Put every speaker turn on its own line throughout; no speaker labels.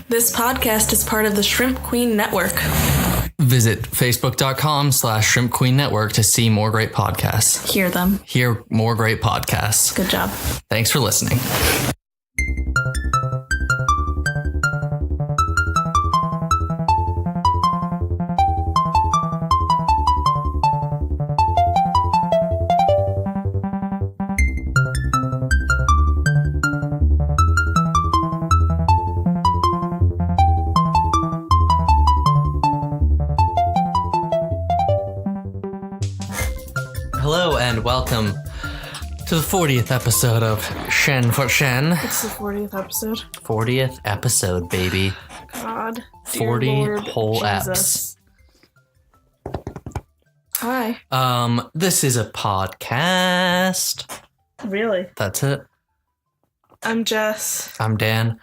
This podcast is part of the Shrimp Queen Network.
Visit facebook.com/Shrimp Queen Network to see more great podcasts.
Hear them.
Hear more great podcasts.
Good job.
Thanks for listening. Hello and welcome to the 40th episode of Shen for Shen.
It's the 40th episode.
40th episode, baby.
God.
40
Lord
whole
Jesus.
eps.
Hi.
This is a podcast.
Really?
That's it.
I'm Jess.
I'm Dan.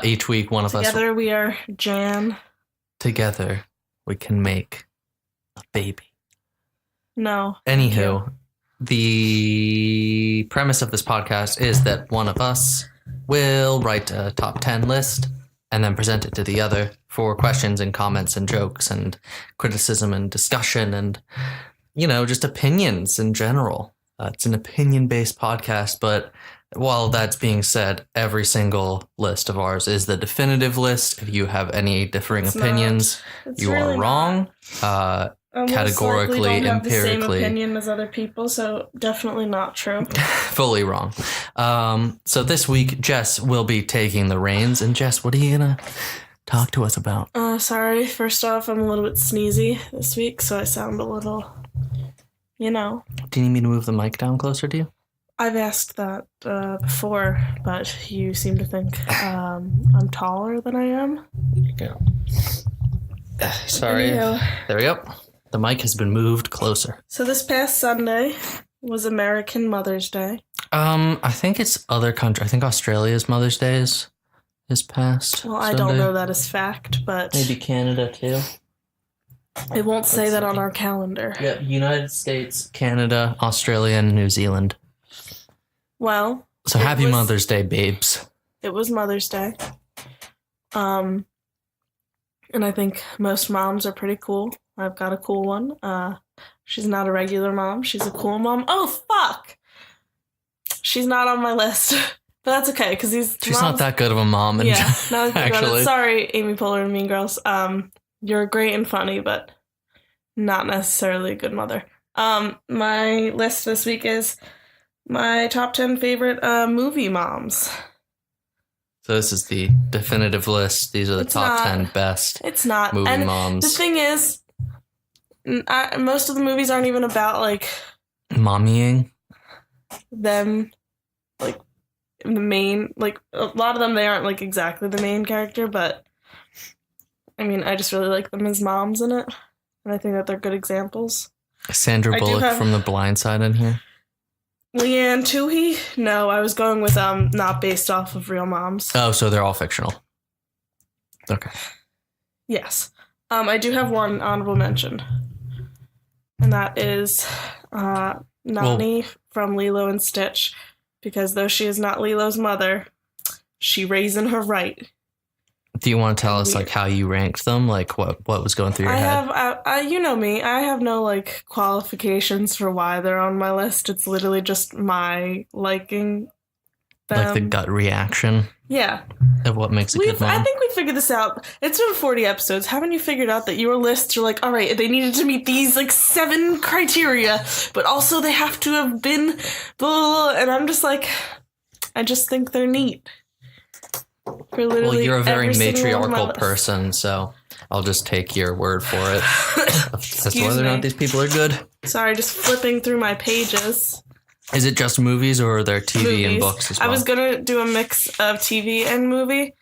Each week, one of us.
Together we are Jan.
Together, we can make a baby.
No.
Anywho, the premise of this podcast is that one of us will write a top 10 list and then present it to the other for questions and comments and jokes and criticism and discussion and, just opinions in general. It's an opinion-based podcast, but while that's being said, every single list of ours is the definitive list. If you have any differing opinions, you
really
are wrong. Categorically,
don't have
empirically,
the same opinion as other people, so definitely not true.
fully wrong. So this week, Jess will be taking the reins. And Jess, what are you gonna talk to us about?
Sorry. First off, I'm a little bit sneezy this week, so I sound a little,
Do you need me to move the mic down closer to you?
I've asked that before, but you seem to think I'm taller than I am.
There you go. Sorry.
Anyhow.
There we go. The mic has been moved closer.
So this past Sunday was American Mother's Day.
I think it's other country. I think Australia's Mother's Day is past.
Well, I
Sunday.
don't know that as fact, but
Maybe Canada too.
it won't say that on our calendar.
Yeah, United States, Canada, Australia, and New Zealand.
Well,
So happy Mother's Day, babes.
it was Mother's Day. And I think most moms are pretty cool. I've got a cool one. She's not a regular mom. She's a cool mom. Oh, fuck! She's not on my list. But that's okay, because
She's not that good of a mom. And
Yeah, no,
actually.
Sorry, Amy Poehler and Mean Girls. You're great and funny, but not necessarily a good mother. My list this week is my top 10 favorite movie moms.
So this is the definitive list. These are the top 10 best
It's not.
movie
And
moms.
the thing is, most of the movies aren't even about,
Mommying?
them, the main, a lot of them, they aren't, exactly the main character, but, I just really like them as moms in it, and I think that they're good examples.
Sandra Bullock from The Blind Side in here?
Leanne Toohey? No, I was going with, not based off of real moms.
Oh, so they're all fictional. Okay.
Yes. I do have one honorable mention, and that is, Nani from Lilo and Stitch, because though she is not Lilo's mother, she raising her right.
Do you want to tell us how you ranked them? What was going through your head?
You know me. I have no qualifications for why they're on my list. It's literally just my liking them.
The gut reaction?
Yeah.
Of what makes a good mom?
I think we figured this out. It's been 40 episodes. Haven't you figured out that your lists are all right, they needed to meet these 7 criteria, but also they have to have been blah, blah, blah. And I'm just I just think they're neat.
Well, you're a very matriarchal person, so I'll just take your word for it. As to whether or not these people are good.
Sorry, just flipping through my pages.
Is it just movies, or are there TV
movies
and books as well?
I was going to do a mix of TV and movie,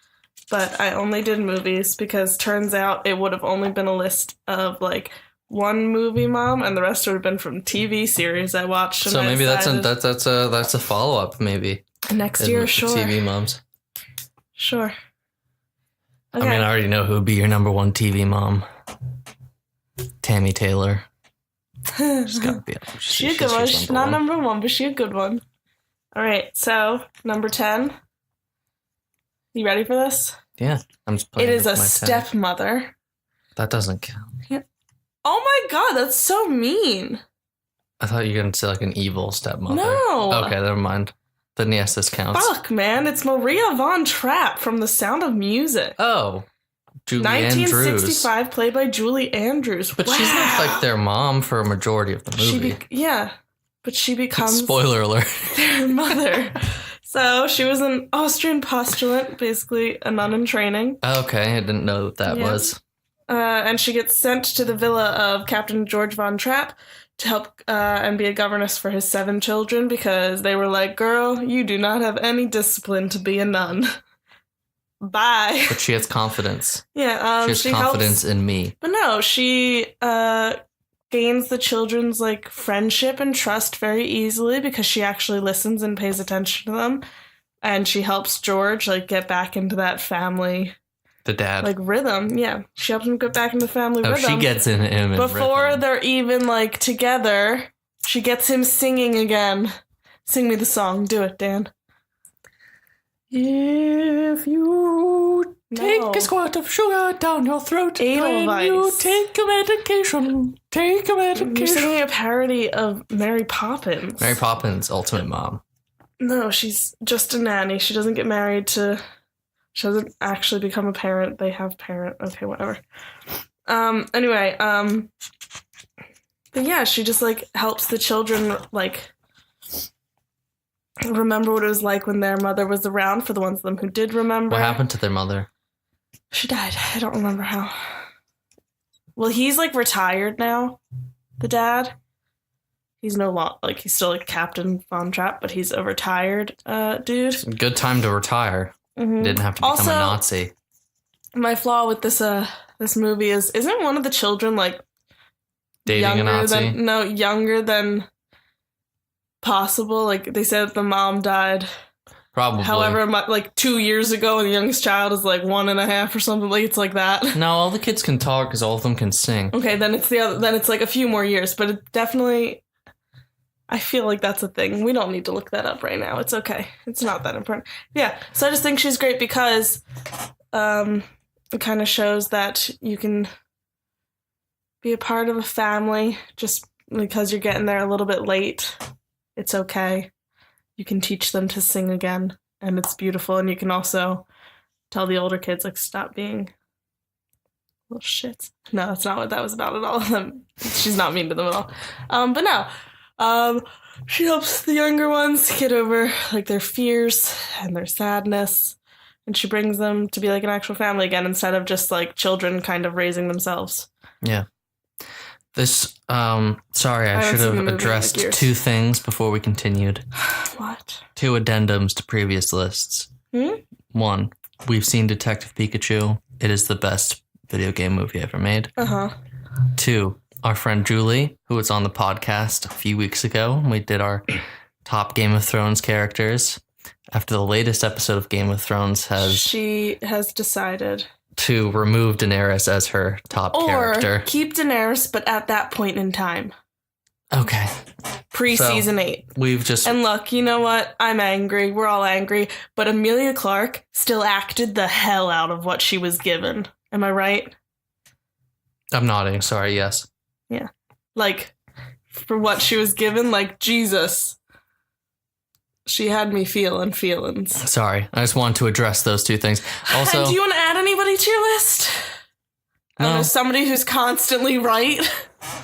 but I only did movies because turns out it would have only been a list of one movie mom, and the rest would have been from TV series I watched.
So maybe that's a follow-up, maybe.
Next year, sure.
TV moms.
Sure. Okay.
I already know who would be your number one TV mom. Tammy Taylor. She's got to be.
She's a good one. She's not number one, but she's a good one. All right, so number 10. You ready for this?
Yeah, I'm just playing
It is
with
a
my tag.
stepmother.
That doesn't count.
Yeah. Oh my god, that's so mean.
I thought you were going to say like an evil stepmother.
No.
Okay, never mind. Then yes, this counts.
Fuck, man. It's Maria Von Trapp from The Sound of Music.
Oh, Julie Andrews.
1965, played by Julie Andrews.
But she's not like their mom for a majority of the movie.
But she becomes
Spoiler alert.
their mother. So she was an Austrian postulant, basically a nun in training.
Okay, I didn't know what that was.
And she gets sent to the villa of Captain George Von Trapp to help and be a governess for his 7 children because they were like, girl, you do not have any discipline to be a nun. Bye.
But she has confidence.
Yeah,
she has confidence in me.
But no, she gains the children's like friendship and trust very easily because she actually listens and pays attention to them, and she helps George like get back into that family.
The dad.
Like rhythm, yeah. She helps him get back into family rhythm.
She gets in him in
before
rhythm.
They're even like together. She gets him singing again. Sing me the song. Do it, Dan. If you
take a squirt of sugar down your throat, when you take a medication, take a medication.
You're singing a parody of Mary Poppins.
Mary Poppins, Ultimate Mom.
No, she's just a nanny. She doesn't get married to... She doesn't actually become a parent. They have parent. Okay, whatever. Anyway, but yeah, she just, like, helps the children, like, remember what it was like when their mother was around, for the ones of them who did remember.
What happened to their mother?
She died. I don't remember how. Well, he's, like, retired now, the dad. He's no longer, like, he's still, like, Captain Von Trapp, but he's a retired dude.
Good time to retire.
Mm-hmm.
Didn't have to become a Nazi.
My flaw with this this movie is, isn't one of the children like
dating a Nazi?
Younger than possible. Like they said, the mom died.
Probably.
However, like 2 years ago, and the youngest child is like 1.5 or something. Like it's like that.
No, all the kids can talk because all of them can sing.
Okay, then it's the other. Then it's like a few more years, but it definitely. I feel like that's a thing. We don't need to look that up right now. It's okay. It's not that important. Yeah. So I just think she's great because it kind of shows that you can be a part of a family just because you're getting there a little bit late. It's okay. You can teach them to sing again, and it's beautiful. And you can also tell the older kids, like, stop being little shits. No, that's not what that was about at all. She's not mean to them at all. But no. She helps the younger ones get over like their fears and their sadness, and she brings them to be like an actual family again instead of just like children kind of raising themselves.
Yeah. This sorry, I should have addressed 2 things before we continued.
What? 2
addendums to previous lists. 1, we've seen Detective Pikachu. It is the best video game movie ever made. 2, our friend Julie, who was on the podcast a few weeks ago, we did our top Game of Thrones characters. After the latest episode of Game of Thrones
she has decided
to remove Daenerys as her top character.
Or keep Daenerys, but at that point in time.
Okay.
Pre-season 8.
We've just...
And look, you know what? I'm angry. We're all angry. But Emilia Clarke still acted the hell out of what she was given. Am I right?
I'm nodding. Sorry, yes.
Yeah. Like, for what she was given, like, Jesus. She had me feeling feelings.
Sorry. I just wanted to address those 2 things. Also,
and do you want to add anybody to your list?
No.
I don't know, somebody who's constantly right?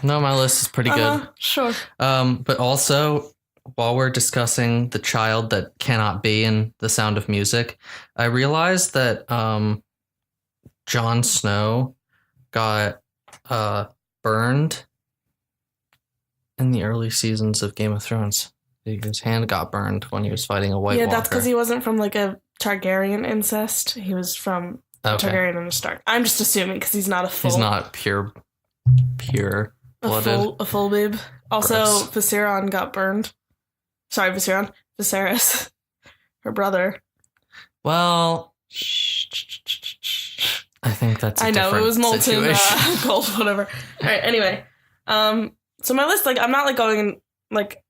No, my list is pretty good.
Sure.
But also, while we're discussing the child that cannot be in The Sound of Music, I realized that Jon Snow got... burned in the early seasons of Game of Thrones. His hand got burned when he was fighting a White Walker.
Yeah, that's because he wasn't from like a Targaryen incest. He was from Targaryen and a Stark. I'm just assuming because he's not a full.
He's not pure blooded.
A full bib. Also,
Gross.
Viserys got burned. Sorry, Viserys, her brother.
Well, I think that's a different
it was molten gold, whatever. All right, anyway. So my list, like, I'm not, like, going, like,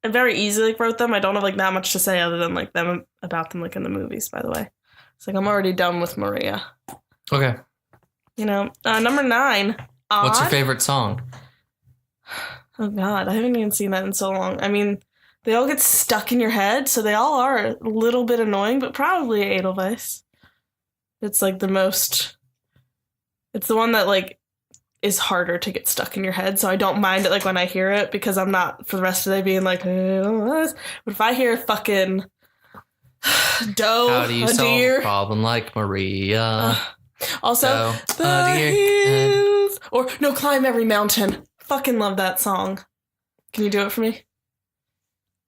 I very easily, like, wrote them. I don't have, like, that much to say other than, like, them, about them, like, in the movies, by the way. It's like I'm already done with Maria.
Okay.
You know, number 9. Odd.
What's your favorite song?
Oh God, I haven't even seen that in so long. I mean, they all get stuck in your head, so they all are a little bit annoying, but probably Edelweiss. It's like the most. It's the one that like is harder to get stuck in your head, so I don't mind it like when I hear it because I'm not for the rest of the day being like, but if I hear fucking doe,
How do you
a
solve
deer,
a problem like Maria?
also the hills, or no, climb every mountain. Fucking love that song. Can you do it for me?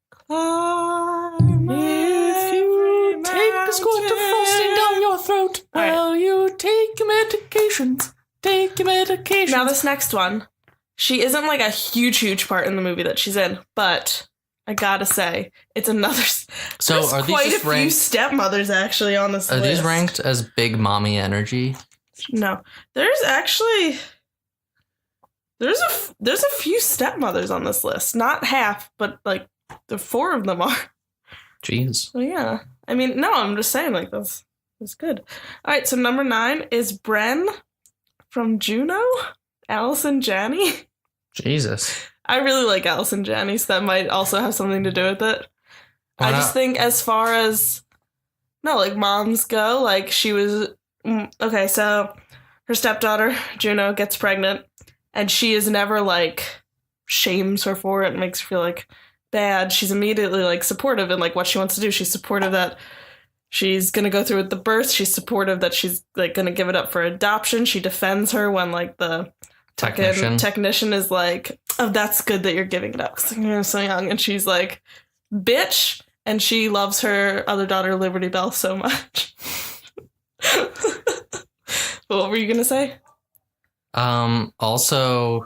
Climb
If you take a squirt of frosting down your throat, well, you take your medications. Take your medications.
Now this next one, she isn't like a huge part in the movie that she's in, but I gotta say, it's another.
So
there's
are these
quite
just
a few stepmothers actually on this
Are
list.
these ranked as big mommy energy?
No, there's actually there's a few stepmothers on this list. Not half, but like the 4 of them are.
Jeez.
So yeah, I mean, no, I'm just saying like that's good. All right, so number 9 is Bren from Juno, Allison Janney.
Jesus.
I really like Allison Janney, so that might also have something to do with it.
Why
I
not?
just think as far as like moms go, like she was okay, so her stepdaughter, Juno, gets pregnant, and she is never like shames her for it and makes her feel like bad. She's immediately like supportive in like what she wants to do. She's supportive that she's gonna go through with the birth. She's supportive that she's like gonna give it up for adoption. She defends her when like the technician is like, oh, that's good that you're giving it up because you're so young. And she's like, bitch. And she loves her other daughter, Liberty Bell, so much. But what were you going to say?
Also,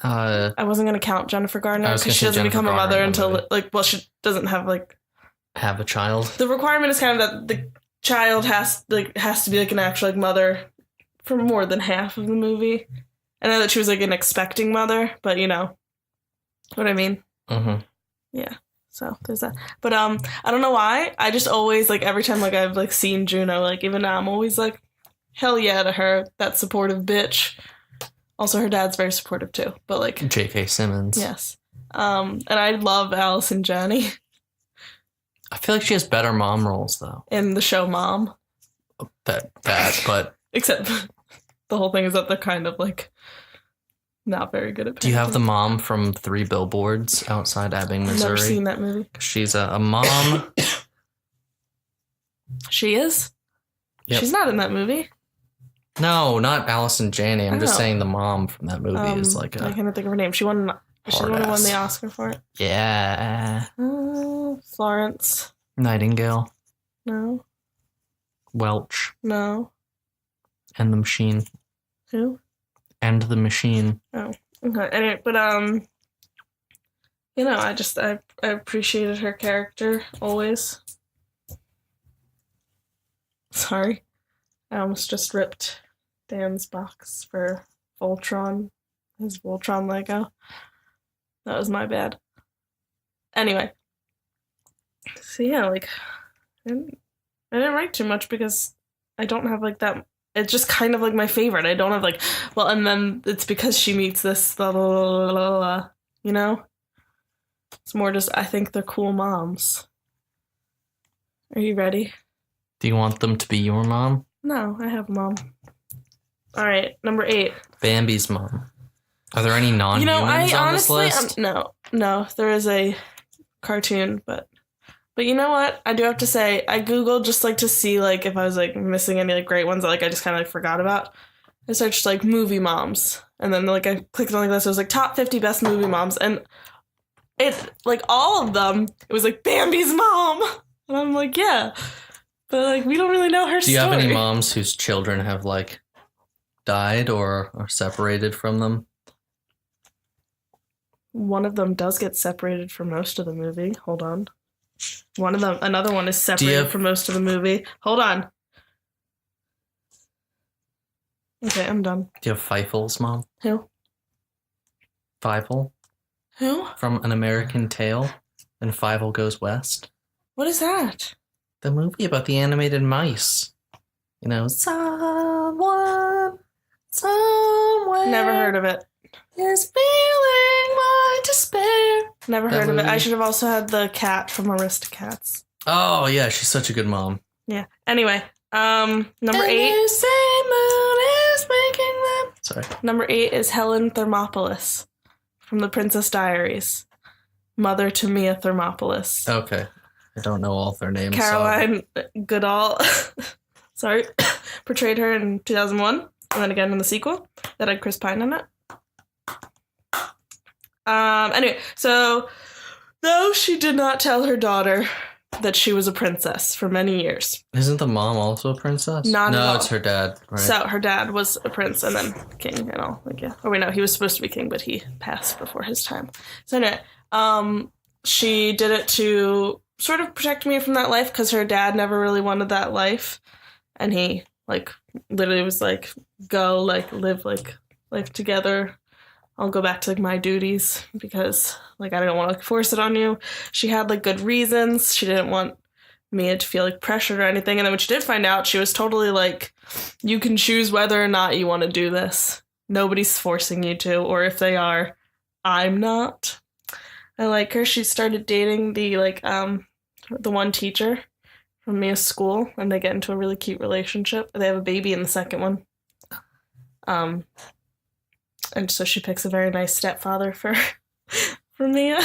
I wasn't going to count Jennifer Garner because she doesn't become a mother until, like, well, she doesn't have, like...
have a child.
The requirement is kind of that the child has to be, like, an actual, like, mother for more than half of the movie. I know that she was, like, an expecting mother, but, you know what I mean?
Mm-hmm.
Yeah. So there's that. But I don't know why. I just always like every time like I've like seen Juno, like even now I'm always like, hell yeah to her, that supportive bitch. Also her dad's very supportive too. But like
J.K. Simmons.
Yes. And I love Allison Janney.
I feel like she has better mom roles though.
In the show Mom.
That but
except the whole thing is that they're kind of like not very good at parenting.
Do you have the mom from 3 Billboards Outside Ebbing, Missouri?
I've never seen that movie.
She's a mom.
She is?
Yep.
She's not in that movie.
No, not Allison Janney. I'm just
Oh.
saying the mom from that movie is like
I can't think of her name. She's the one who won the Oscar for it.
Yeah.
Florence.
Nightingale.
No.
Welch.
No.
And the Machine.
Who?
And the Machine.
Oh, okay. Anyway, but you know, I appreciated her character always. Sorry, I almost just ripped Dan's box for Voltron, his Voltron Lego. That was my bad. Anyway, so yeah, like I didn't write too much because I don't have like that. It's just kind of like my favorite. I don't have like, well, and then it's because she meets this, blah, blah, blah, blah, blah, blah, you know? It's more just, I think they're cool moms. Are you ready?
Do you want them to be your mom?
No, I have a mom. All right, number 8.
Bambi's mom. Are there any non-humans
I
on
honestly,
this list?
no, there is a cartoon, but you know what? I do have to say, I Googled just like to see like if I was like missing any like great ones that like I just kind of like forgot about. I searched like movie moms, and then like I clicked on the list. It was like top 50 best movie moms, and it like all of them. It was like Bambi's mom, and I'm like, yeah, but like we don't really know her story.
Do you have any moms whose children have like died or are separated from them?
One of them does get separated for most of the movie. Hold on. Another one is separated for most of the movie. Hold on. Okay, I'm done.
Do you have Fiefel's mom?
Who?
Fievel?
Who?
From An American Tail and Fievel Goes West.
What is that?
The movie about the animated mice. You know, someone, somewhere.
Never heard of it.
Is feeling my despair.
Never
That
heard of it. I
movie?
should have also had the cat from Aristocats.
Oh, yeah, she's such a good mom.
Yeah. Anyway, number
And
8.
you say moon is making them. Sorry.
Number 8 is Helen Thermopolis from The Princess Diaries. Mother to Mia Thermopolis.
Okay. I don't know all their names.
Caroline Goodall, sorry, portrayed her in 2001, and then again in the sequel that had Chris Pine in it. Anyway, so though she did not tell her daughter that she was a princess for many years.
Isn't the mom also a princess?
Not at all.
No, it's her dad, right?
So her dad was a prince and then king and all. Like, yeah. Or wait, no, he was supposed to be king, but he passed before his time. So anyway, she did it to sort of protect me from that life because her dad never really wanted that life. And he, like, literally was like, go, like, live, like, life together. I'll go back to, like, my duties because, like, I don't want to, like, force it on you. She had, like, good reasons. She didn't want Mia to feel, like, pressured or anything. And then when she did find out, she was totally like, you can choose whether or not you want to do this. Nobody's forcing you to. Or if they are, I'm not. I like her. She started dating the, like, the one teacher from Mia's school, and they get into a really cute relationship. They have a baby in the second one. And so she picks a very nice stepfather for Mia.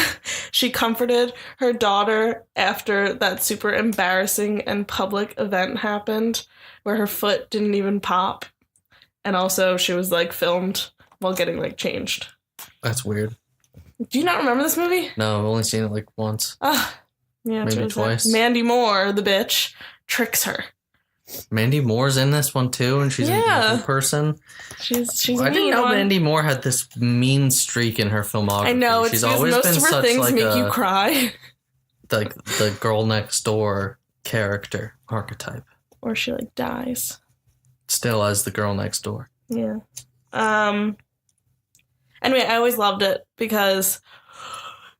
She comforted her daughter after that super embarrassing and public event happened where her foot didn't even pop. And also she was, like, filmed while getting, like, changed.
That's weird.
Do you not remember this movie?
No, I've only seen it, like, once.
Yeah, it's
Maybe
really sad.
twice.
Mandy Moore, the bitch, tricks her.
Mandy Moore's in this one, too, and she's an evil person.
She's
I didn't
mean
know
one.
Mandy Moore had this mean streak in her filmography.
I know, it's
she's
because
always
most
been
of her
such,
things
like,
make you cry.
like the girl next door character archetype.
Or she, like, dies.
Still as the girl next door.
Yeah. Anyway, I always loved it because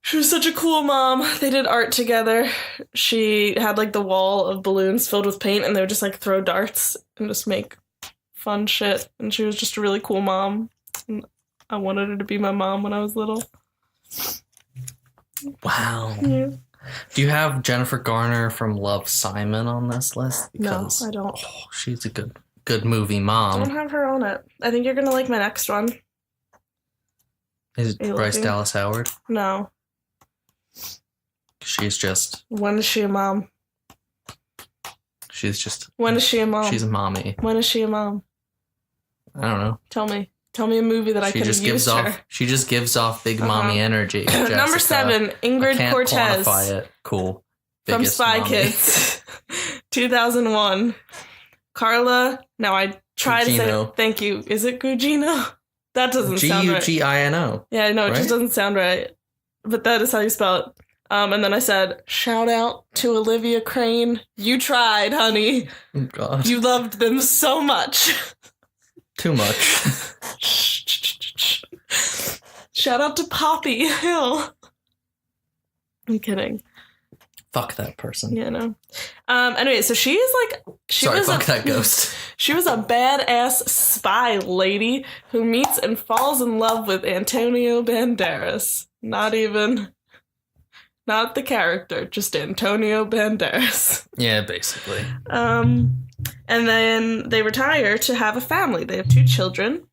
she was such a cool mom. They did art together. She had, like, the wall of balloons filled with paint, and they would just, like, throw darts and just make fun shit. And she was just a really cool mom. And I wanted her to be my mom when I was little.
Wow.
Yeah.
Do you have Jennifer Garner from Love, Simon on this list?
No, I don't.
Oh, she's a good movie
I
mom.
don't have her on it. I think you're gonna like my next one.
Is
Are
it
you
Bryce
looking?
Dallas Howard?
No.
She's just
When is she a mom? When is she a mom?
she's a mommy.
When is she a mom?
I don't know.
Tell me. Tell me a movie that I
She
could have
just gives
used her.
off. She just gives off big
Uh-huh.
mommy energy.
Number
Jessica.
7,
I
Ingrid
can't
Cortez
quantify it. Cool.
from
Biggest
Spy
mommy.
Kids, 2001. Carla. Now I try to say.
Gugino.
Thank you. Is it Gugino? That doesn't sound right.
Gugino.
Yeah, no, it
right?
just doesn't sound right. But that is how you spell it. And then I said, shout out to Olivia Crane. You tried, honey.
Oh, God.
You loved them so much.
Too much.
Shout out to Poppy Hill. I'm kidding.
Fuck that person.
Yeah, no. Anyway, so she is like
Fuck that ghost.
She was a badass spy lady who meets and falls in love with Antonio Banderas. Not the character, just Antonio Banderas.
Yeah, basically.
And then they retire to have a family. They have 2 children,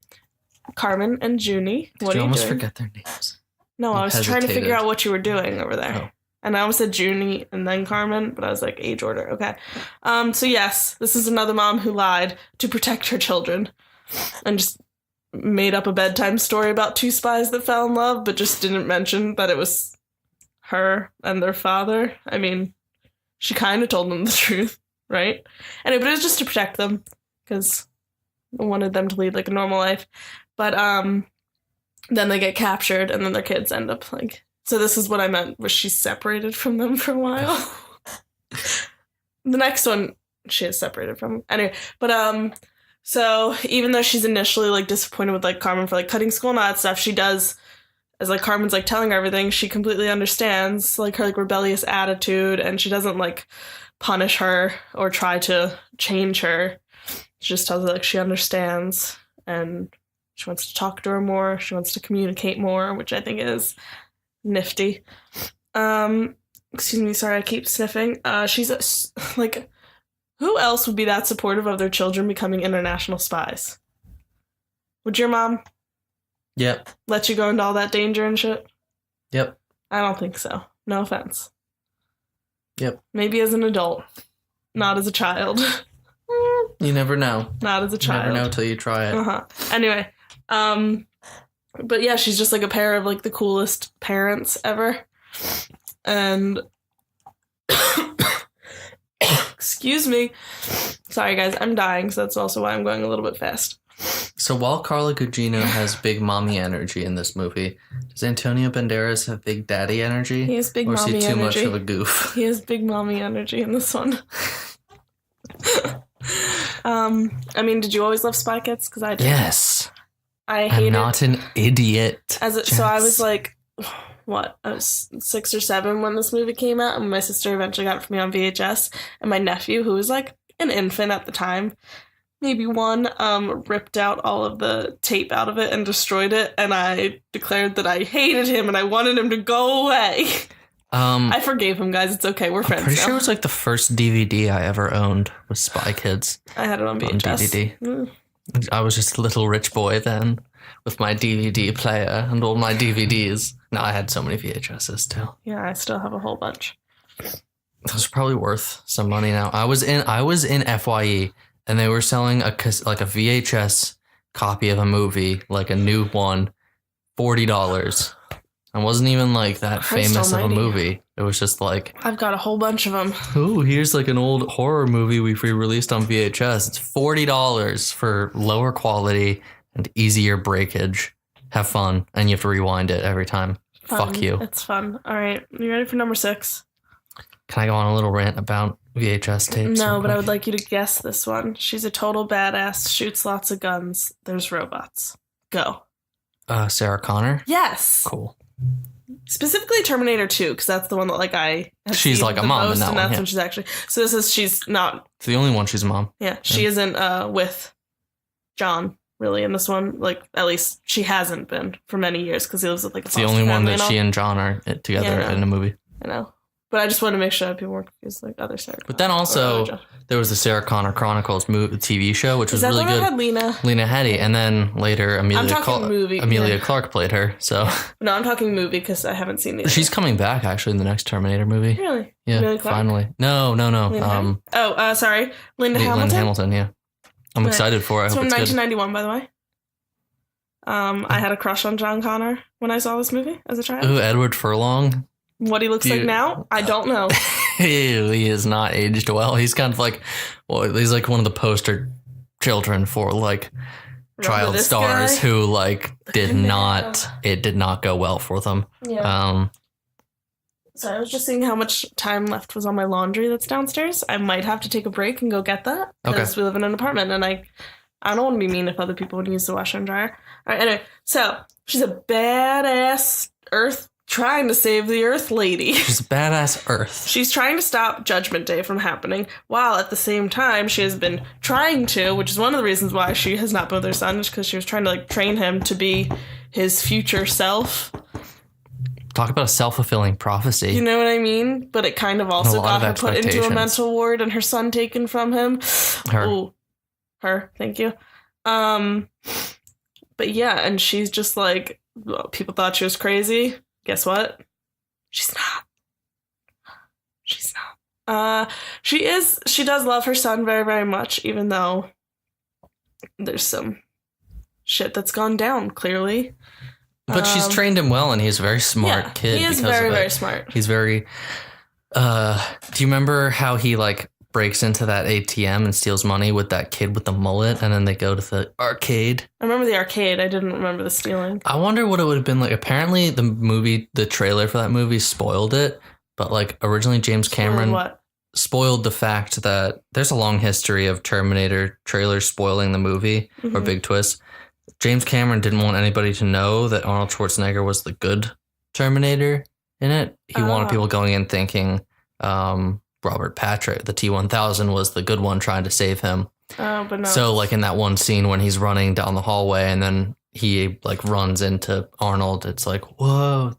Carmen and Junie. What
Did
are
you
you
almost
doing?
forget their names?
No,
You
I was trying to figure
hesitated.
out what you were doing over there.
Oh.
And I almost said Junie and then Carmen, but I was like, age order. Okay. So yes, this is another mom who lied to protect her children and just made up a bedtime story about 2 spies that fell in love, but just didn't mention that it was her and their father. I mean, she kind of told them the truth, right? Anyway, but it was just to protect them because I wanted them to lead, like, a normal life. But then they get captured and then their kids end up, like... So this is what I meant, was she separated from them for a while? The next one, she is separated from them. Anyway, but so even though she's initially, like, disappointed with, like, Carmen for, like, cutting school and all that stuff, she does, as, like, Carmen's, like, telling her everything, she completely understands, like, her, like, rebellious attitude, and she doesn't, like, punish her or try to change her. She just tells her like she understands and she wants to talk to her more. She wants to communicate more, which I think is nifty. Excuse me, sorry, I keep sniffing. She's like, who else would be that supportive of their children becoming international spies? Would your mom
Yep.
let you go into all that danger and shit?
Yep.
I don't think so. No offense.
Yep.
Maybe as an adult, not as a child.
You never know.
Not as a
You
child.
never know till you try it.
Anyway, but yeah, she's just like a pair of like the coolest parents ever. And excuse me. Sorry guys, I'm dying, so that's also why I'm going a little bit fast.
So while Carla Gugino has big mommy energy in this movie, does Antonio Banderas have big daddy energy?
He has big
or is
mommy
he too
energy.
much of a goof?
He has big mommy energy in this one. I mean, did you always love Spy Kids? Because I did.
Yes.
I hated
I'm not an idiot.
So I was like, what? I was 6 or 7 when this movie came out, and my sister eventually got it for me on VHS. And my nephew, who was like an infant at the time, maybe 1, ripped out all of the tape out of it and destroyed it. And I declared that I hated him and I wanted him to go away. I forgave him, guys. It's okay. We're friends
I'm pretty
now.
sure it was like the first DVD I ever owned was Spy Kids.
I had it on VHS.
On DVD. I was just a little rich boy then with my DVD player and all my DVDs. No, I had so many VHSs too.
Yeah, I still have a whole bunch.
Those are probably worth some money now. I was in FYE and they were selling a VHS copy of a movie, like a new one, $40. It wasn't even like that
Christ
famous
almighty.
of a movie. It was just like,
I've got a whole bunch of them.
ooh, here's like an old horror movie we re-released on VHS. It's $40 for lower quality and easier breakage. Have fun, and you have to rewind it every time. Fuck you.
It's fun. All right, you ready for number 6?
Can I go on a little rant about VHS tapes?
No,
real
but I
quick?
would like you to guess this one. She's a total badass, shoots lots of guns. There's robots. Go.
Sarah Connor.
Yes.
Cool.
Specifically Terminator 2, because that's the one that like I have
She's
seen
like a
the
mom in
most,
that
and
one,
that's
yeah.
when she's actually. So this is she's not.
It's the only one she's a mom.
Yeah, she isn't with John really in this one. Like at least she hasn't been for many years because he lives with like a
It's the
foster
only one
family
that
and
she
all.
and John are together
Yeah, I know.
in a movie.
I know, but I just wanted to make sure that people weren't confused like other Sarah.
But then
Connor or
also
other John.
there was the Sarah Connor Chronicles TV show, which
Is
was
that
really
the one that
good.
had Lena?
Lena Headey, and then later Amelia
talking movie,
Amelia
yeah.
Clark played her. So
No, I'm talking movie because I haven't seen the.
she's coming back actually in the next Terminator movie.
Really?
Yeah,
Amelia Clark?
finally. No.
Linda sorry, Linda Hamilton.
Linda Hamilton. Yeah, I'm
Right.
excited for it. I
It's
hope
from
it's good.
1991, by the way. I had a crush on John Connor when I saw this movie as a child.
Ooh, Edward Furlong.
What he looks
Do
like
you-
now, I don't know.
He is not aged well. He's kind of like, well, he's like one of the poster children for like child
this
stars
guy?
who like did
him
not. It did not go well for them.
Yeah. So I was just seeing how much time left was on my laundry that's downstairs. I might have to take a break and go get that because we live in an apartment and I don't want to be mean if other people would use the washer and dryer. All right, anyway, so she's a badass Earth trying to save the Earth lady.
She's a badass Earth.
She's trying to stop Judgment Day from happening, while at the same time she has been trying to, which is one of the reasons why she has not been with her son, is because she was trying to like train him to be his future self.
Talk about a self-fulfilling prophecy.
You know what I mean? But it kind of also
A lot
got
of
her put into a
expectations.
mental ward and her son taken from him.
Her.
Ooh, her. Thank you. But yeah, and she's just like, well, people thought she was crazy. Guess what? She's not. She's not. She is. She does love her son very, very much, even though there's some shit that's gone down. Clearly.
But she's trained him well, and he's a very smart kid.
He is
because
very,
of it.
very smart.
He's very. Do you remember how he like breaks into that ATM and steals money with that kid with the mullet, and then they go to the arcade?
I remember the arcade. I didn't remember the stealing.
I wonder what it would have been like. Apparently, the trailer for that movie spoiled it, but like originally James Cameron
What?
spoiled the fact that there's a long history of Terminator trailers spoiling the movie or
Mhm.
big twists. James Cameron didn't want anybody to know that Arnold Schwarzenegger was the good Terminator in it. He wanted people going in thinking Robert Patrick. The T-1000 was the good one trying to save him.
Oh, but no.
So like in that one scene when he's running down the hallway and then he like runs into Arnold, it's like, whoa.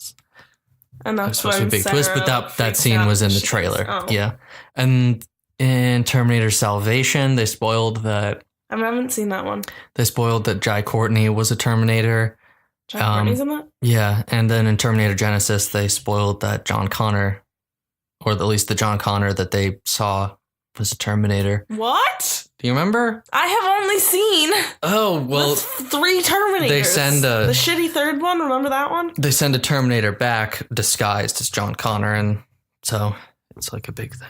And that's
supposed to be a big
Sarah,
twist, but that scene was in the trailer.
Oh.
Yeah. And in Terminator Salvation, they spoiled that.
I haven't seen that one.
They spoiled that Jai Courtney was a Terminator.
Jai Courtney's in that?
Yeah. And then in Terminator Genesis, they spoiled that John Connor, or at least the John Connor that they saw, was a Terminator.
What?
Do you remember?
I have only seen.
Oh, well.
3 Terminators.
They send
the shitty third one. Remember that one? They
send a Terminator back disguised as John Connor. And so it's like a big thing.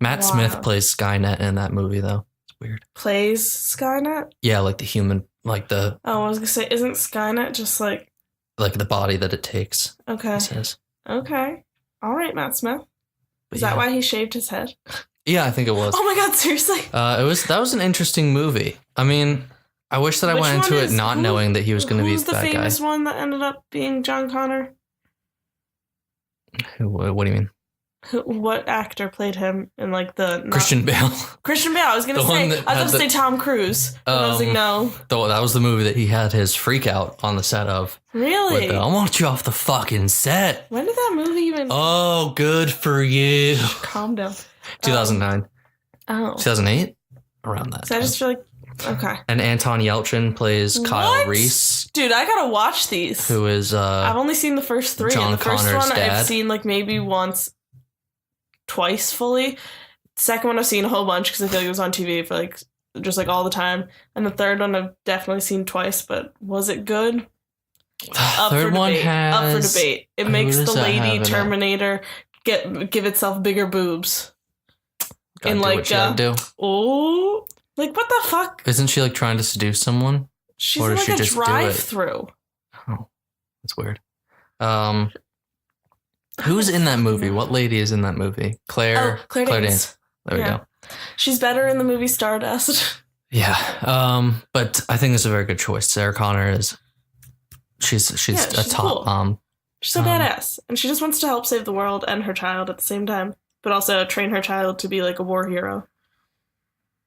Matt Smith plays Skynet in that movie, though. It's weird.
Plays Skynet?
Yeah, like the human, like the...
Oh, I was going to say, isn't Skynet just like...
Like the body that it takes.
Okay.
It says.
Okay. All right, Matt Smith. Is that why he shaved his head?
Yeah, I think it was.
Oh my God, seriously?
That was an interesting movie. I mean, I wish that I went into it not knowing that he was going to be the bad guy. Who's
the famous one that ended up being John Connor?
What do you mean?
What actor played him in like the...
Christian Bale.
Christian Bale. I was going to say... I was going to say Tom Cruise. I was like, no.
That was the movie that he had his freak out on the set of.
Really?
I want you off the fucking set.
When did that movie even...
Oh, good for you.
Calm down.
2009. 2008? Around that
So
time.
I just feel like... Okay.
And Anton Yelchin plays Kyle Reese.
Dude, I gotta watch these.
Who is...
I've only seen the first 3.
John
and the first
Connor's
one
dad.
I've seen like maybe twice fully. Second one I've seen a whole bunch because I feel like it was on TV for like just like all the time. And the third one I've definitely seen twice, but was it good? Up for debate. It makes the lady Terminator give itself bigger boobs.
And like
oh, like what the fuck?
Isn't she like trying to seduce someone?
She's in like a drive-through.
Oh, that's weird. Who's in that movie? What lady is in that movie? Claire Danes. There we go.
She's better in the movie Stardust.
Yeah. But I think it's a very good choice. Sarah Connor is. She's a top
cool. She's so badass, and she just wants to help save the world and her child at the same time, but also train her child to be like a war hero.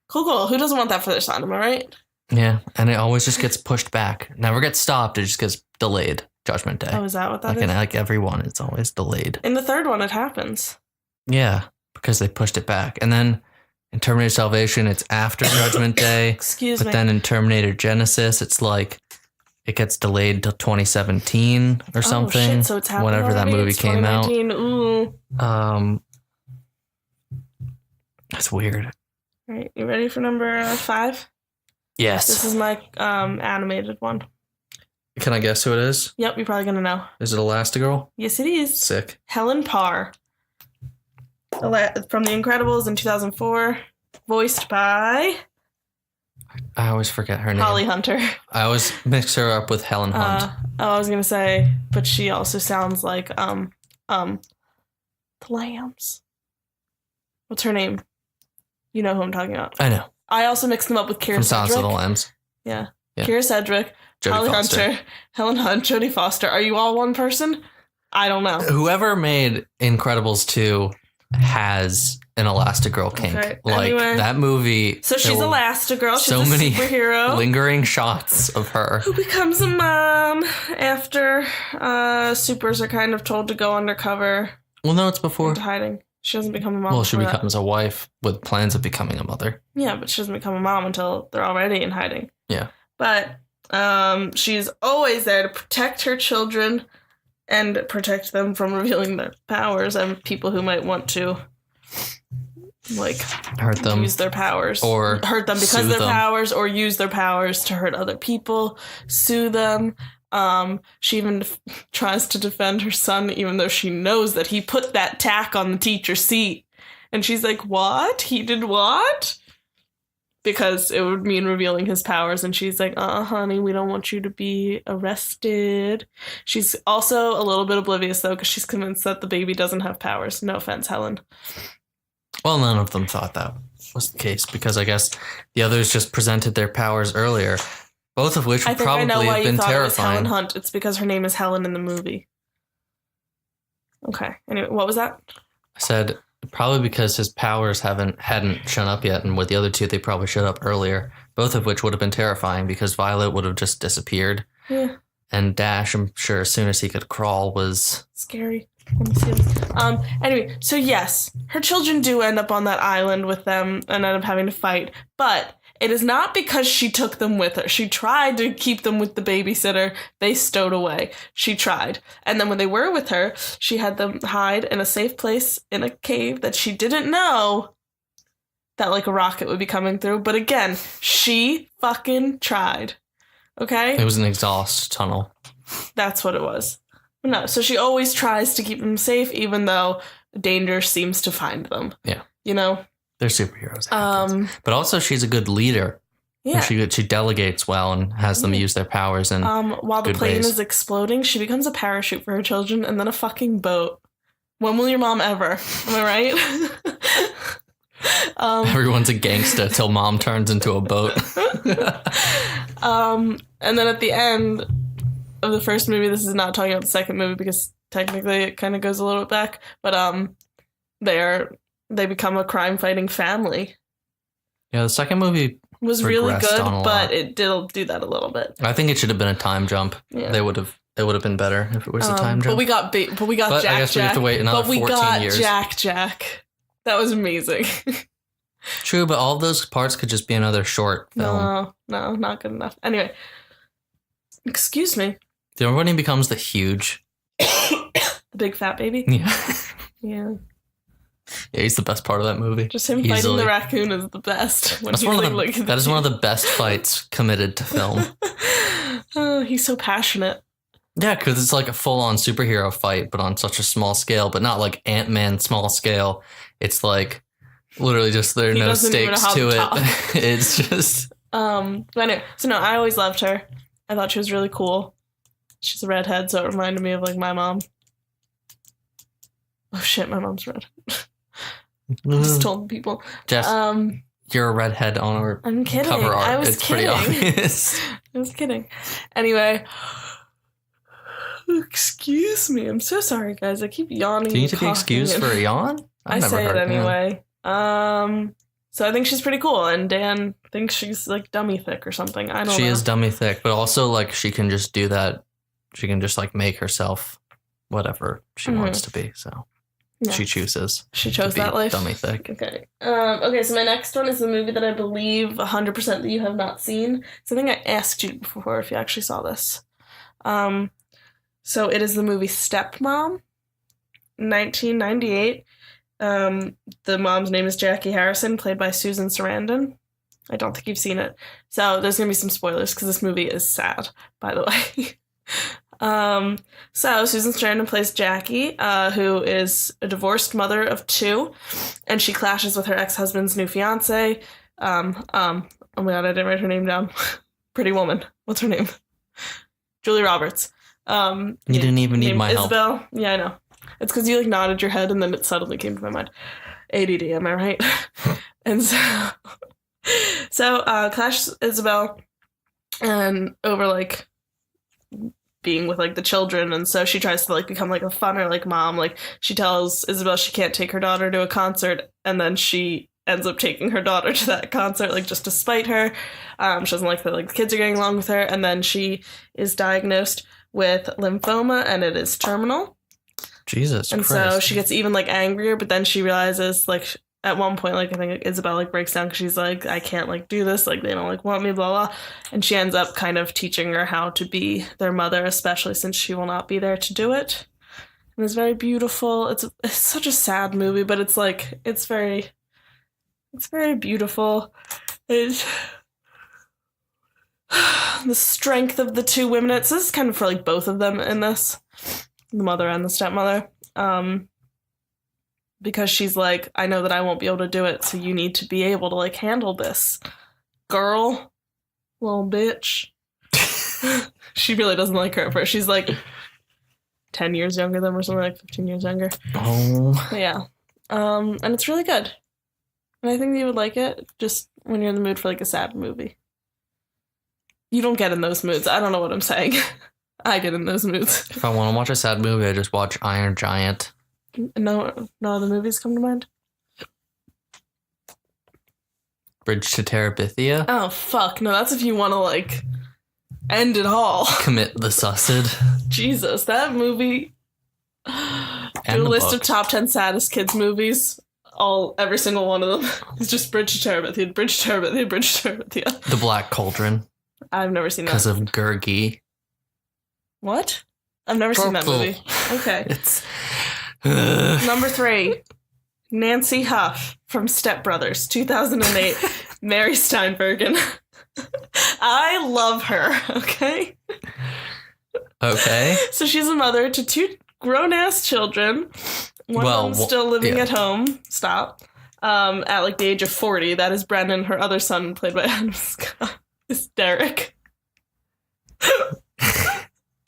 Cool. Who doesn't want that for their son? Am I right?
Yeah, and it always just gets pushed back. Never gets stopped. It just gets delayed. Judgment Day.
Oh, is that what that is?
Like everyone, it's always delayed.
In the third one, it happens.
Yeah, because they pushed it back. And then in Terminator Salvation, it's after Judgment Day.
Excuse me.
But then in Terminator Genesis, it's like it gets delayed till 2017 or something.
Shit, so it's happening
whenever
already?
that movie came out.
Ooh.
That's weird.
All right, you ready for number 5?
Yes.
This is my animated one.
Can I guess who it is?
Yep, you're probably going to know.
Is it Elastigirl?
Yes, it is.
Sick.
Helen Parr. From The Incredibles in 2004. Voiced by...
I always forget her name.
Holly Hunter.
I always mix her up with Helen Hunt.
I was going to say, but she also sounds like, the Lambs. What's her name? You know who I'm talking about.
I know.
I also mixed them up with Kira
From
Sedgwick.
Silence of the Lambs.
Yeah. Kira Sedgwick,
Jodie
Holly
Foster.
Hunter, Helen Hunt, Jodie Foster. Are you all one person? I don't know.
Whoever made Incredibles 2 has an Elastigirl kink.
Okay,
Like
anyway.
that movie.
So she's Elastigirl. She's
so
a
many
superhero.
Lingering shots of her.
Who becomes a mom after supers are kind of told to go undercover.
Well, no, it's before.
Into hiding. She doesn't become a mom.
Well, she
before
becomes a wife with plans of becoming a mother.
Yeah, but she doesn't become a mom until they're already in hiding.
Yeah.
But she's always there to protect her children and protect them from revealing their powers and people who might want to like
hurt them,
use their powers,
or
hurt them because of their powers, or use their powers to hurt other people, sue them. She even tries to defend her son, even though she knows that he put that tack on the teacher's seat. And she's like, what? He did what? Because it would mean revealing his powers. And she's like, honey, we don't want you to be arrested. She's also a little bit oblivious, though, because she's convinced that the baby doesn't have powers. No offense, Helen.
Well, none of them thought that was the case, because I guess the others just presented their powers earlier. Both of which would probably have been terrifying. It was
Helen Hunt. It's because her name is Helen in the movie. Okay. Anyway, what was that?
I said Probably because his powers hadn't shown up yet, and with the other two, they probably showed up earlier. Both of which would have been terrifying because Violet would have just disappeared.
Yeah.
And Dash, I'm sure, as soon as he could crawl, was
scary. Let me see this. Anyway, so yes, her children do end up on that island with them and end up having to fight, but it is not because she took them with her. She tried to keep them with the babysitter. They stowed away. She tried. And then when they were with her, she had them hide in a safe place in a cave that she didn't know that like a rocket would be coming through. But again, she fucking tried. Okay?
It was an exhaust tunnel.
That's what it was. No, so she always tries to keep them safe, even though danger seems to find them.
Yeah.
You know?
They're superheroes. But also, she's a good leader.
Yeah.
She delegates well and has them use their powers in
while the plane is exploding, she becomes a parachute for her children and then a fucking boat. When will your mom ever? Am I right?
Everyone's a gangster till mom turns into a boat.
And then at the end of the first movie, this is not talking about the second movie because technically it kind of goes a little bit back, but they become a crime-fighting family.
Yeah, the second movie
was really good, but it did do that a little bit.
I think it should have been a time jump. Yeah. It would have been better if it was a time jump.
But we got Jack.
I guess we have to wait another 14 years.
But we got Jack. That was amazing.
True, but all of those parts could just be another short film.
No, not good enough. Anyway, excuse me.
Do you remember when he becomes the huge?
The big fat baby?
Yeah.
Yeah.
Yeah, he's the best part of that movie.
Just him fighting the raccoon is the best.
That is one of the best fights committed to film.
Oh, he's so passionate.
Yeah, because it's like a full-on superhero fight, but on such a small scale, but not like Ant-Man small scale. It's like literally just there are no stakes to it. It's just...
But anyway, so no, I always loved her. I thought she was really cool. She's a redhead, so it reminded me of like my mom. Oh shit, my mom's red. I just told people.
Jess, you're a redhead on our cover art.
I was
kidding. Pretty obvious.
I was kidding. Anyway, excuse me. I'm so sorry, guys. I keep yawning.
Do you need to be excused for a yawn?
I say it anyway. So I think she's pretty cool, and Dan thinks she's like dummy thick or something. I don't know.
She is dummy thick, but also like she can just do that. She can just like make herself whatever she wants to be. So. Yeah. She chose
that life.
Dummy thick.
Okay. Okay, so my next one is the movie that I believe 100% that you have not seen. So I think I asked you before if you actually saw this. So it is the movie Stepmom, 1998. The mom's name is Jackie Harrison, played by Susan Sarandon. I don't think you've seen it. So there's going to be some spoilers because this movie is sad, by the way. So Susan Sarandon plays Jackie, who is a divorced mother of 2, and she clashes with her ex-husband's new fiance. Oh my god, I didn't write her name down. Pretty woman. What's her name? Julie Roberts.
You didn't even need my
Isabel.
help.
Yeah, I know. It's because you like nodded your head and then it suddenly came to my mind. ADD, am I right? And so clashes Isabel and over like being with like the children, and so she tries to like become like a funner like mom. Like she tells Isabel she can't take her daughter to a concert, and then she ends up taking her daughter to that concert like just to spite her. She doesn't like that like the kids are getting along with her, and then she is diagnosed with lymphoma and it is terminal.
Jesus
and
Christ.
So she gets even like angrier, but then she realizes like at one point, like I think Isabel like breaks down because she's like, I can't like do this, like they don't like want me, blah blah, and she ends up kind of teaching her how to be their mother, especially since she will not be there to do it. And it's very beautiful. It's such a sad movie, but it's like it's very beautiful. It's the strength of the 2 women. This is kind of for like both of them in this, the mother and the stepmother. Because she's like, I know that I won't be able to do it, so you need to be able to, like, handle this. Girl. Little bitch. She really doesn't like her at first. She's, like, 10 years younger than her, or something, like 15 years younger.
Oh.
But yeah. And it's really good. And I think that you would like it, just when you're in the mood for, like, a sad movie. You don't get in those moods. I don't know what I'm saying. I get in those moods.
If I want to watch a sad movie, I just watch Iron Giant.
No other movies come to mind?
Bridge to Terabithia.
Oh, fuck. No, that's if you want to, like, end it all.
Commit the suicide.
Jesus, that movie. Do a list of top 10 saddest kids movies. Every single one of them is just Bridge to Terabithia, Bridge to Terabithia, Bridge to Terabithia.
The Black Cauldron.
I've never seen that.
Because of Gurgi.
What? I've never seen that movie. Okay.
It's...
Number 3. Nancy Huff from Step Brothers, 2008. Mary Steinbergen. I love her, okay?
Okay.
So she's a mother to 2 grown-ass children. One of them's still living at home. Stop. At like the age of 40. That is Brennan. Her other son, played by Adam Scott, is Derek.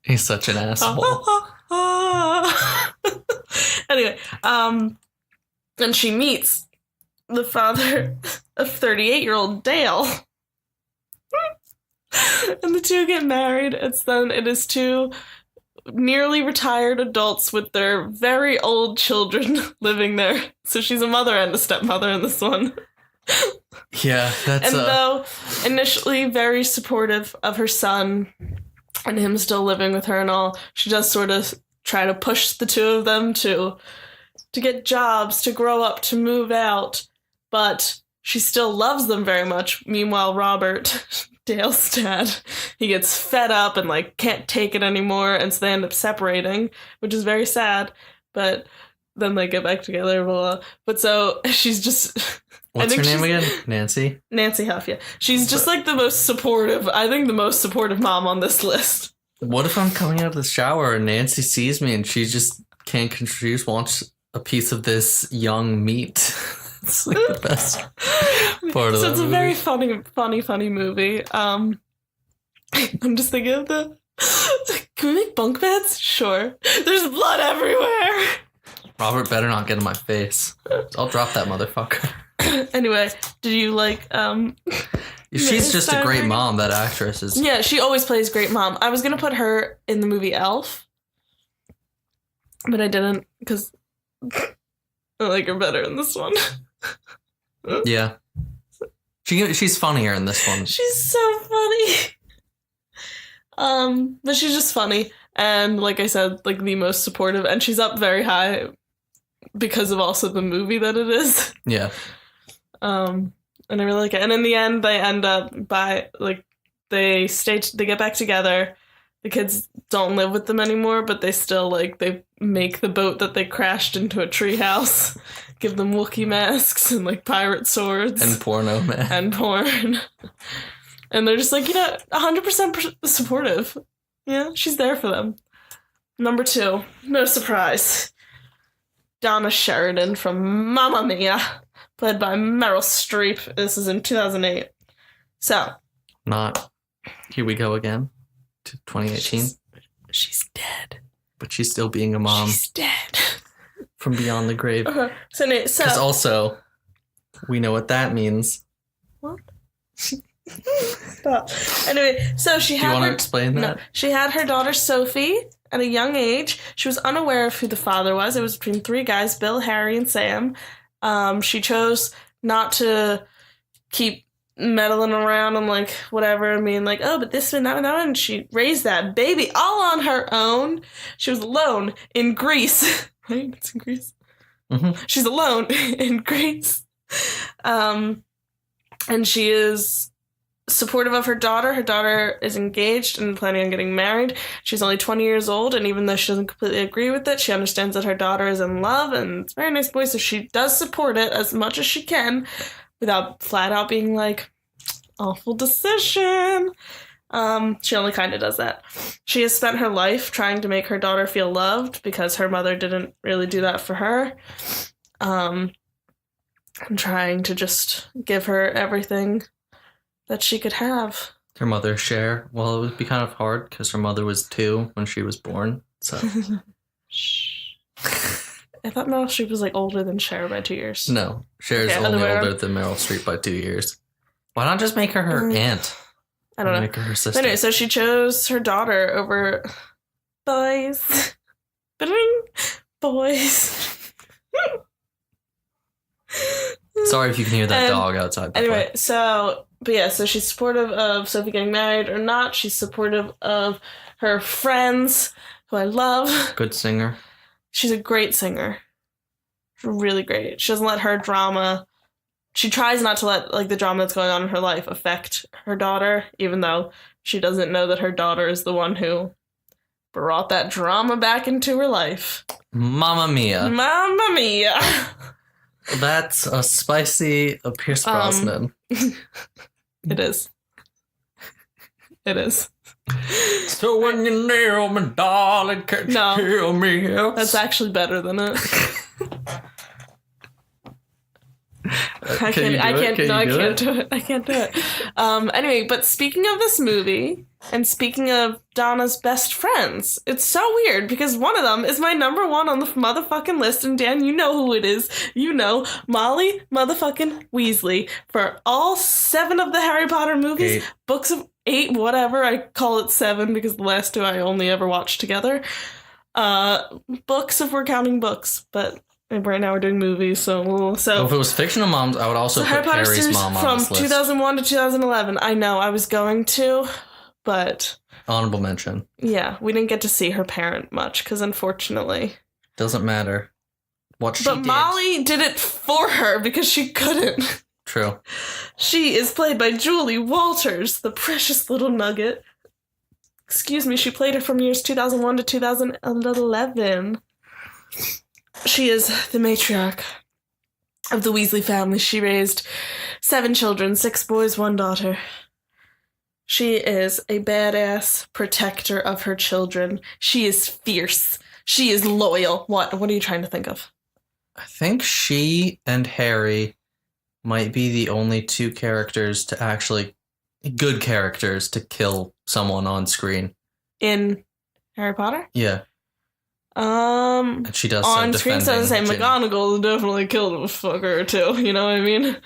He's such an asshole.
Anyway, and she meets the father of 38-year-old Dale. And the 2 get married. It is 2 nearly retired adults with their very old children living there. So she's a mother and a stepmother in this one.
Yeah, that's...
And though initially very supportive of her son and him still living with her and all, she does sort of try to push the 2 of them to get jobs, to grow up, to move out. But she still loves them very much. Meanwhile, Robert, Dale's dad, he gets fed up and like can't take it anymore, and so they end up separating, which is very sad. But then they get back together, blah, blah. But so she's just...
What's her name again? Nancy?
Nancy Huff, yeah. She's just like the most supportive mom on this list.
What if I'm coming out of the shower and Nancy sees me and she just can't control, she just wants a piece of this young meat? It's like the best part of
So
that
it's a
movie.
very funny movie. I'm just thinking of can we make bunk beds? Sure. There's blood everywhere.
Robert better not get in my face. I'll drop that motherfucker.
Anyway, did you like
She's just a great mom, that actress is.
Yeah, she always plays great mom. I was gonna put her in the movie Elf, but I didn't because I like her better in this one.
Yeah. She's funnier in this one.
She's so funny. But she's just funny, and like I said, like the most supportive, and she's up very high because of also the movie that it is.
Yeah.
And I really like it. And in the end, they end up they get back together. The kids don't live with them anymore, but they still they make the boat that they crashed into a treehouse, give them Wookiee masks and like pirate swords
And porno, man.
and porn. And they're just 100% supportive. Yeah, she's there for them. Number 2, no surprise. Donna Sheridan from Mamma Mia, played by Meryl Streep. This is in 2008. So.
Not Here We Go Again to 2018.
She's dead.
But she's still being a mom.
She's dead.
From beyond the grave.
Uh-huh. So
Because also, we know what that means.
What? Stop. Anyway, so she had.
Do you want to explain that?
No, she had her daughter Sophie at a young age. She was unaware of who the father was. It was between 3 guys: Bill, Harry, and Sam. She chose not to keep meddling around and whatever. I mean, oh, but this and that and that. And she raised that baby all on her own. She was alone in Greece. Right? It's in Greece.
Mm-hmm.
She's alone in Greece. And she is supportive of her daughter. Her daughter is engaged and planning on getting married. She's only 20 years old, and even though she doesn't completely agree with it, she understands that her daughter is in love, and it's a very nice boy, so she does support it as much as she can without flat out being awful decision. She only kind of does that. She has spent her life trying to make her daughter feel loved because her mother didn't really do that for her. And trying to just give her everything that she could have.
Her mother, Cher. Well, it would be kind of hard because her mother was 2 when she was born. So.
I thought Meryl Streep was older than Cher by 2 years.
No, Cher's only older than Meryl Streep by 2 years. Why not just make her aunt?
I don't know.
Make her her sister.
Anyway, so she chose her daughter over boys. Boys.
Sorry if you can hear that
And
dog outside.
Anyway, so she's supportive of Sophie getting married or not. She's supportive of her friends, who I love.
Good singer.
She's a great singer. Really great. She doesn't let her drama... She tries not to let the drama that's going on in her life affect her daughter, even though she doesn't know that her daughter is the one who brought that drama back into her life.
Mamma mia.
Mamma mia.
That's a spicy Pierce Brosnan.
It is. It is.
So when you nail me, darling, can't you kill me?
That's actually better than it. I can't do it. Anyway, but speaking of this movie, and speaking of Donna's best friends, it's so weird because one of them is my number one on the motherfucking list, and Dan, you know who it is. You know, Molly motherfucking Weasley. For all 7 of the Harry Potter movies,
8.
Books of 8, whatever, I call it 7 because the last 2 I only ever watched together. Books if we're counting books, but... And right now we're doing movies, so
if it was fictional moms, I would also put Harry's mom on this list.
From 2001 to 2011. I know, I was going to, but...
Honorable mention.
Yeah, we didn't get to see her parent much, because unfortunately...
Doesn't matter what she did.
But Molly did it for her, because she couldn't.
True.
She is played by Julie Walters, the precious little nugget. Excuse me, she played her from years 2001 to 2011. She is the matriarch of the Weasley family. She raised 7 children, 6 boys, 1 daughter. She is a badass protector of her children. She is fierce. She is loyal. What are you trying to think of?
I think she and Harry might be the only 2 characters to actually... good characters to kill someone on screen.
In Harry Potter?
Yeah. And she does
on screen, so I say
Ginny.
McGonagall definitely killed a fucker too. You know what I mean?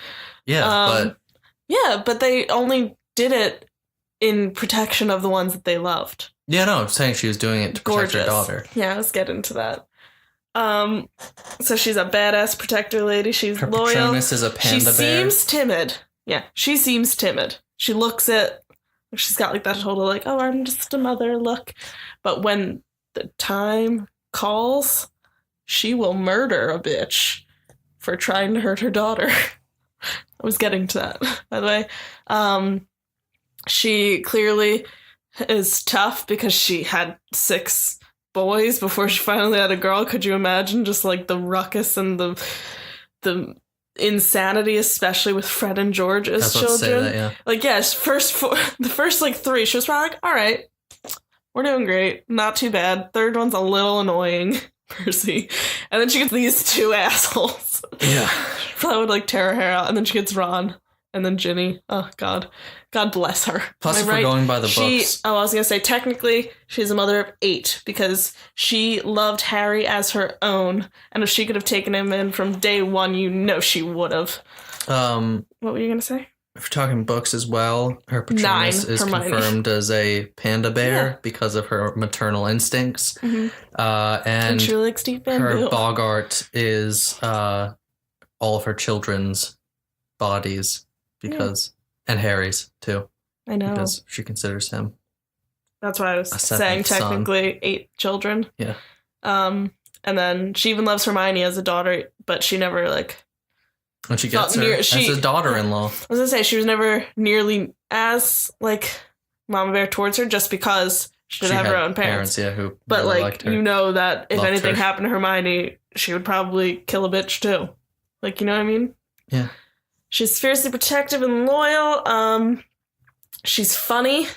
Yeah,
but they only did it in protection of the ones that they loved.
Yeah, no, I'm saying she was doing it to protect her daughter.
Yeah, let's get into that. So she's a badass protector lady. She's
her
loyal.
Patronus is a panda bear.
She seems timid. Yeah, she seems timid. She looks it. She's got that total oh, I'm just a mother look. But when the time calls, she will murder a bitch for trying to hurt her daughter. I was getting to that, by the way. She clearly is tough because she had 6 boys before she finally had a girl. Could you imagine just the ruckus and the insanity, especially with Fred and George as children?
Say that, yeah.
Yes, the first 3, she was probably all right, we're doing great. Not too bad. Third one's a little annoying, Percy. And then she gets these 2 assholes.
Yeah.
Probably would tear her hair out. And then she gets Ron. And then Ginny. Oh, God. God bless her.
Plus, if we're going by the books.
I was going to say, technically, she's a mother of 8 because she loved Harry as her own. And if she could have taken him in from day 1, she would have. What were you going to say?
If we're talking books as well, her Patronus is confirmed as a panda bear because of her maternal instincts.
Mm-hmm. And she likes deep bamboo.
Her Bogart is all of her children's bodies because and Harry's too.
I know.
Because she considers him.
That's why I was saying technically 8 children.
Yeah.
And then she even loves Hermione as a daughter, but she never
when she gets her as a daughter-in-law. I
was gonna say she was never nearly as Mama Bear towards her, just because she didn't have her own parents.
Who
but
really liked her.
That if anything happened to Hermione, she would probably kill a bitch too. You know what I mean?
Yeah.
She's fiercely protective and loyal. She's funny.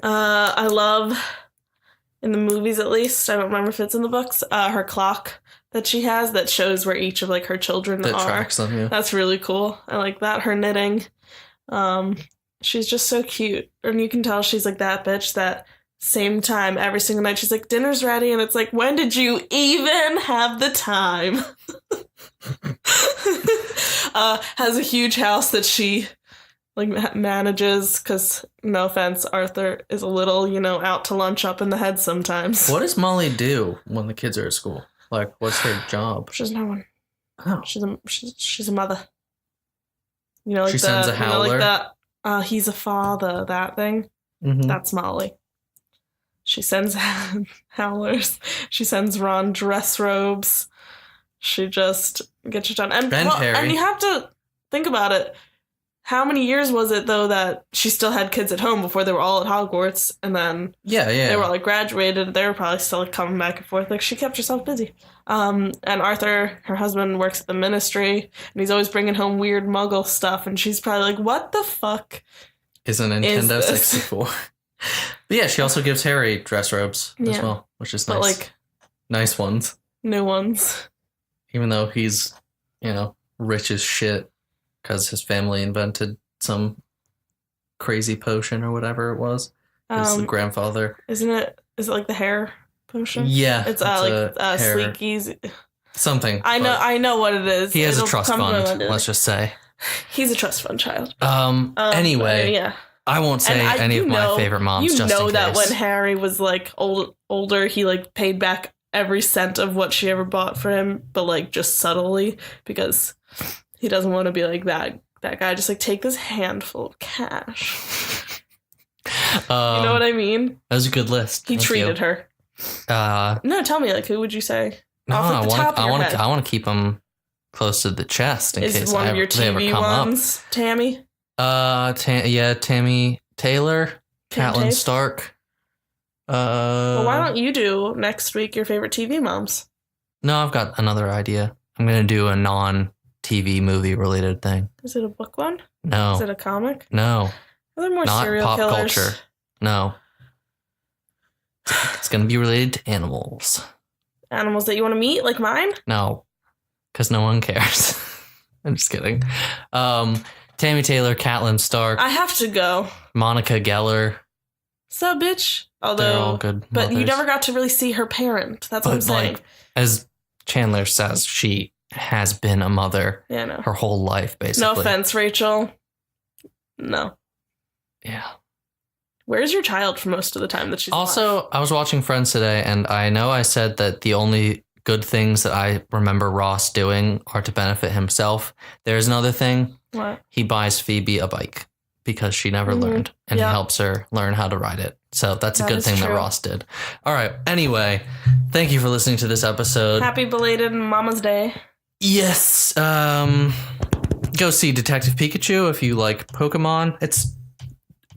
I love, in the movies at least, I don't remember if it's in the books, her clock that she has that shows where each of her children
that
are.
Tracks them, yeah.
That's really cool. I like that. Her knitting. She's just so cute. And you can tell she's that bitch that same time every single night she's dinner's ready, and it's when did you even have the time? Has a huge house that she manages because, no offense, Arthur is a little, out to lunch up in the head sometimes.
What does Molly do when the kids are at school? What's her job?
She doesn't have one.
Oh.
She's a mother. You know, like
She sends a howler?
You know, like that, he's a father, that thing.
Mm-hmm.
That's Molly. She sends howlers. She sends Ron dress robes. She just gets it done. And you have to think about it. How many years was it, though, that she still had kids at home before they were all at Hogwarts? And then they were all like graduated. They were probably still like, coming back and forth. Like, she kept herself busy. And Arthur, her husband, works at the ministry. And he's always bringing home weird muggle stuff. And she's probably like, what the fuck
is a Nintendo 64? But yeah, she also gives Harry dress robes as well, which is nice. But like, nice ones.
New ones.
Even though he's, rich as shit. Because his family invented some crazy potion or whatever it was. His grandfather.
Is it like the hair potion?
Yeah.
It's like Sleeky's.
Something.
I know what it is.
He has a trust fund, let's just say.
He's a trust fund child.
Anyway.
Yeah.
I won't say any of my favorite moms just in case. You know
that when Harry was like older, he like paid back every cent of what she ever bought for him, but like just subtly, because he doesn't want to be like that guy. Just like, take this handful of cash. You know what I mean?
That was a good list.
He treated her. No, tell me, like, who would you say?
No, I want to keep them close to the chest in case
one of your TV ones up. Tammy?
Tammy Taylor, Catelyn Stark.
Well, why don't you do next week your favorite TV moms?
No, I've got another idea. I'm gonna do a non-TV movie related thing.
Is it a book one?
No.
Is it a comic?
No.
Are there more
not
serial
pop
killers?
Culture. No. It's gonna be related to animals.
Animals that you want to meet, like mine?
No, because no one cares. I'm just kidding. Tammy Taylor, Catelyn Stark.
I have to go.
Monica Geller.
So, bitch. Although,
they're all good
but
mothers.
you never got to really see her parent. That's what I'm saying.
Like, as Chandler says, she has been a mother her whole life, basically.
No offense, Rachel. No.
Yeah.
Where's your child for most of the time that she's alive?
I was watching Friends today, and I know I said that the only good things that I remember Ross doing are to benefit himself. There's another thing.
What?
He buys Phoebe a bike because she never learned, and he helps her learn how to ride it. So that's a good thing that Ross did. All right. Anyway, thank you for listening to this episode.
Happy belated Mama's Day.
Yes. Go see Detective Pikachu if you like Pokemon. It's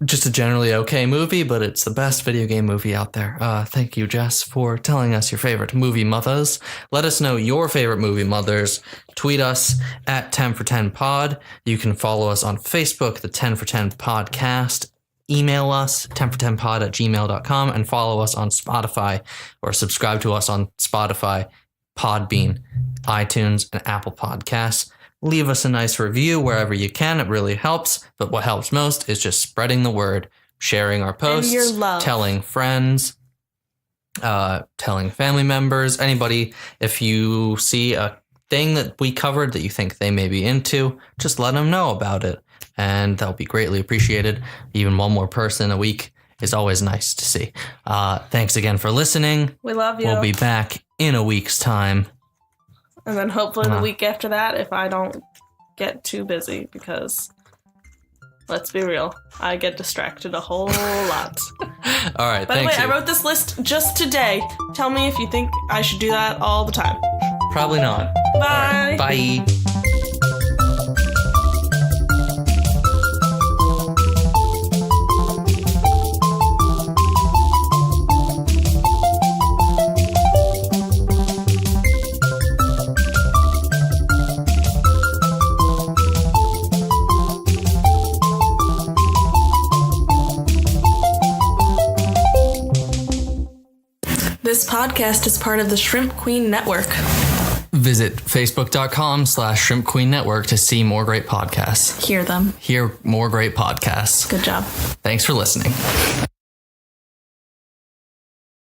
just a generally okay movie, but it's the best video game movie out there. Thank you, Jess, for telling us your favorite movie mothers. Let us know your favorite movie mothers. Tweet us at 10for10pod. You can follow us on Facebook, the 10for10 podcast. Email us, 10for10pod@gmail.com, and follow us on Spotify, or subscribe to us on Spotify, Podbean, iTunes, and Apple Podcasts. Leave us a nice review wherever you can. It really helps. But what helps most is just spreading the word, sharing our posts,
and your love.
Telling friends, telling family members, anybody. If you see a thing that we covered that you think they may be into, just let them know about it. And that'll be greatly appreciated. Even one more person a week is always nice to see. Thanks again for listening.
We love you.
We'll be back in a week's time.
And then hopefully the week after that, if I don't get too busy, because let's be real, I get distracted a whole lot.
All right,
By the way, I wrote this list just today. Tell me if you think I should do that all the time.
Probably not.
Bye.
Right, bye.
This podcast is part of the Shrimp Queen Network.
Visit facebook.com/Shrimp Queen Network to see more great podcasts.
Hear them.
Hear more great podcasts.
Good job.
Thanks for listening.